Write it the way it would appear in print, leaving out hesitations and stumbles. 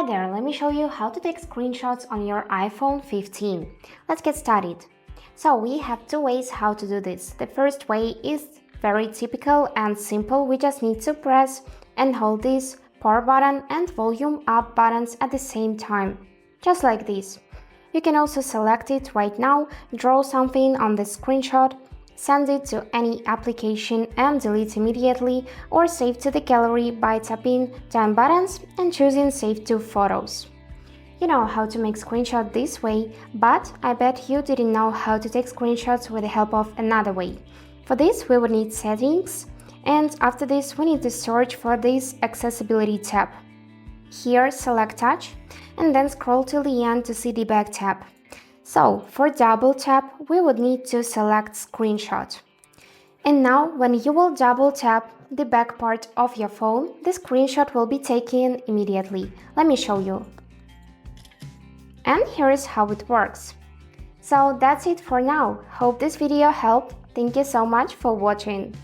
there, let me show you how to take screenshots on your iPhone 15. Let's get started. So we have two ways how to do this. The first way is very typical and simple. We just need to press and hold this power button and volume up buttons at the same time, just like this. You can also select it right now, draw something on the screenshot, send it to any application and delete immediately, or save to the gallery by tapping down buttons and choosing Save to Photos. You know how to make screenshots this way, but I bet you didn't know how to take screenshots with the help of another way. For this, we will need Settings, and after this, we need to search for this Accessibility tab. Here, select Touch, and then scroll till the end to see the Back tab. So, for double tap, we would need to select Screenshot. And now, when you will double tap the back part of your phone, the screenshot will be taken immediately. Let me show you. And here is how it works. So that's it for now. Hope this video helped. Thank you so much for watching.